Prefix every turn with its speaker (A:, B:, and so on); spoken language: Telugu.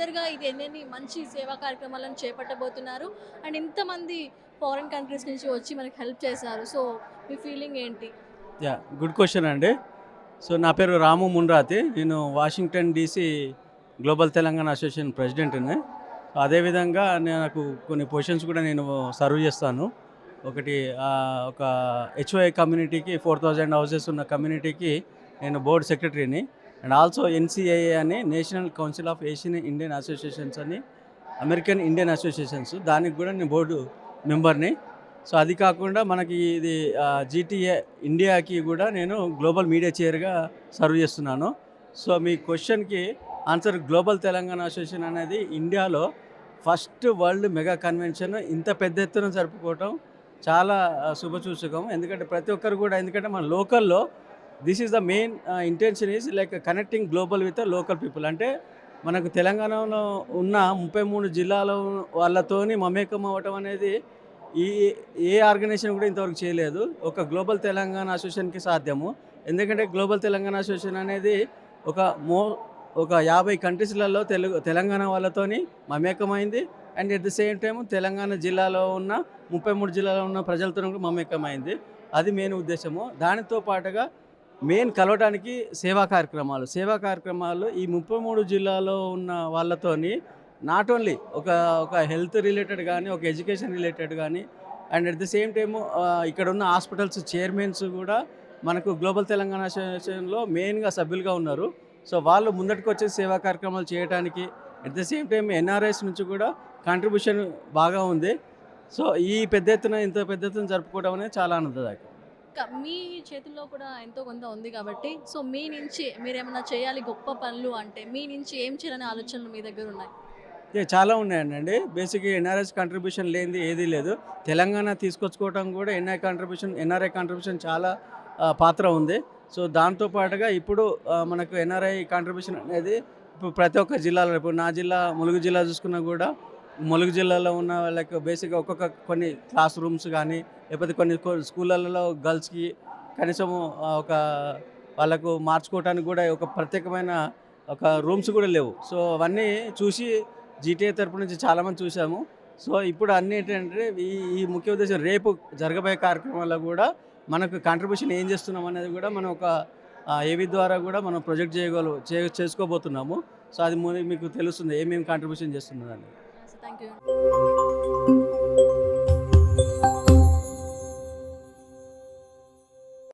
A: ఫర్దర్‌గా ఇది ఎన్నెన్ని మంచి సేవా కార్యక్రమాలను చేపట్టబోతున్నారు. అండ్ ఇంతమంది ఫారిన్ కంట్రీస్ నుంచి వచ్చి మనకి హెల్ప్ చేశారు. సో, మీ ఫీలింగ్ ఏంటి?
B: గుడ్ క్వశ్చన్ అండి. సో నా పేరు రాము మున్రాతి. నేను Washington DC global Telangana association ప్రెసిడెంట్‌ని. అదేవిధంగా నాకు కొన్ని పొజిషన్స్ కూడా నేను సర్వ్ చేస్తాను. ఒకటి ఒక హెచ్ఓఐ కమ్యూనిటీకి 4000 హౌసెస్ ఉన్న కమ్యూనిటీకి నేను బోర్డ్ సెక్రటరీని. అండ్ ఆల్సో ఎన్‌సిఐఏ అని national council of Asian Indian associations అని అమెరికన్ ఇండియన్ అసోసియేషన్స్ దానికి కూడా నేను బోర్డు మెంబర్‌ని. సో అది కాకుండా మనకి ఇది జీటీఏ ఇండియాకి కూడా నేను గ్లోబల్ మీడియా చైర్గా సర్వ్ చేస్తున్నాను. సో మీ క్వశ్చన్కి ఆన్సర్ గ్లోబల్ తెలంగాణ అసోసియేషన్ అనేది ఇండియాలో ఫస్ట్ వరల్డ్ మెగా కన్వెన్షన్ ఇంత పెద్ద ఎత్తున జరుపుకోవటం చాలా శుభసూచకం. ఎందుకంటే ప్రతి ఒక్కరు కూడా, ఎందుకంటే మన లోకల్లో this is the main intention is like connecting global with local people. అంటే మనకు తెలంగాణలో ఉన్న 33 జిల్లాల వాళ్ళతోని మమేకం అవ్వటం అనేది ఈ ఏ ఆర్గనైజేషన్ కూడా ఇంతవరకు చేయలేదు. ఒక గ్లోబల్ తెలంగాణ అసోసియేషన్కి సాధ్యము. ఎందుకంటే గ్లోబల్ తెలంగాణ అసోసియేషన్ అనేది ఒక ఒక 50 కంట్రీస్లలో తెలంగాణ వాళ్ళతోని మమేకమైంది. And at the same time Telangana జిల్లాలో ఉన్న 33 జిల్లాలో ఉన్న ప్రజలతో కూడా మమేకమైంది. అది మెయిన్ ఉద్దేశము. దానితో పాటుగా మెయిన్ కలవడానికి సేవా కార్యక్రమాలు ఈ 33 జిల్లాలో ఉన్న వాళ్ళతోని నాట్ ఓన్లీ ఒక హెల్త్ రిలేటెడ్ కానీ, ఒక ఎడ్యుకేషన్ రిలేటెడ్ కానీ, and at the same time ఇక్కడ ఉన్న హాస్పిటల్స్ చైర్మన్స్ కూడా మనకు గ్లోబల్ తెలంగాణ అసోసియేషన్లో మెయిన్గా సభ్యులుగా ఉన్నారు. సో వాళ్ళు ముందటికి వచ్చే సేవా కార్యక్రమాలు చేయడానికి, at the same time NRIs నుంచి కూడా కాంట్రిబ్యూషన్ బాగా ఉంది. సో ఇంత పెద్ద ఎత్తున జరుపుకోవడం అనేది చాలా ఆనందదాయకం.
A: మీ చేతుల్లో కూడా ఎంతో కొంత ఉంది కాబట్టి, సో మీ నుంచి మీరేమన్నా చేయాలి గొప్ప పనులు అంటే, మీ నుంచి ఏం చేయాలనే ఆలోచనలు మీ దగ్గర ఉన్నాయి?
B: చాలా ఉన్నాయండి. బేసిక్‌గా ఎన్ఆర్ఐస్ కాంట్రిబ్యూషన్ లేనిది ఏదీ లేదు. తెలంగాణ తీసుకొచ్చుకోవటం కూడా ఎన్ఆర్ఐ కాంట్రిబ్యూషన్ చాలా పాత్ర ఉంది. సో దాంతో పాటుగా ఇప్పుడు మనకు ఎన్ఆర్ఐ కాంట్రిబ్యూషన్ అనేది ఇప్పుడు ప్రతి ఒక్క జిల్లాలో, ఇప్పుడు నా జిల్లా ములుగు జిల్లా చూసుకున్నా కూడా ములుగు జిల్లాలో ఉన్న వాళ్ళకి బేసిక్‌గా కొన్ని క్లాస్ రూమ్స్ కానీ, లేకపోతే కొన్ని స్కూళ్ళలో గర్ల్స్‌కి కనీసము ఒక వాళ్ళకు మార్చుకోవటానికి కూడా ఒక ప్రత్యేకమైన ఒక రూమ్స్ కూడా లేవు. సో అవన్నీ చూసి జీటీఏ తరపు నుంచి చాలామంది చూసాము. సో ఇప్పుడు అన్నీ ఏంటంటే ఈ ముఖ్య ఉద్దేశం రేపు జరగబోయే కార్యక్రమాల్లో కూడా మనకు కాంట్రిబ్యూషన్ ఏం చేస్తున్నాం అనేది కూడా మనం ఒక ఏవి ద్వారా కూడా మనం ప్రొజెక్ట్ చేసుకోబోతున్నాము. సో అది మీకు తెలుస్తుంది ఏమేమి కాంట్రిబ్యూషన్ చేస్తున్నదని.
A: Thank you.